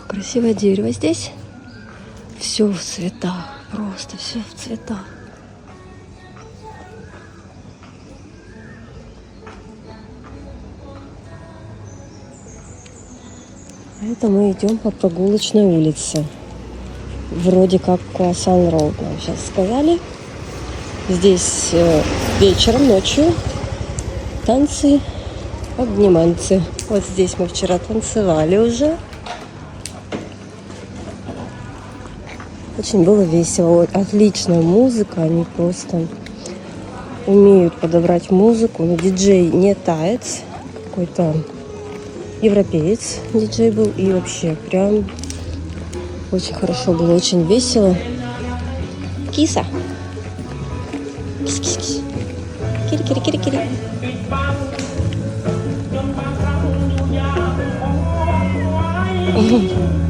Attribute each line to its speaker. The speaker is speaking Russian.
Speaker 1: красивое дерево здесь. Все в цветах, просто все в цветах. Это мы идем по прогулочной улице. Вроде как Круассан Роуд нам сейчас сказали. Здесь вечером, ночью танцы, обниманцы. Вот здесь мы вчера танцевали уже. Очень было весело. Отличная музыка. Они просто умеют подобрать музыку. Но диджей не таец. Какой-то европеец диджей был. И вообще прям очень хорошо было. Очень весело. Киса. Кис-кис-кис. Кири-кири-кири-кири.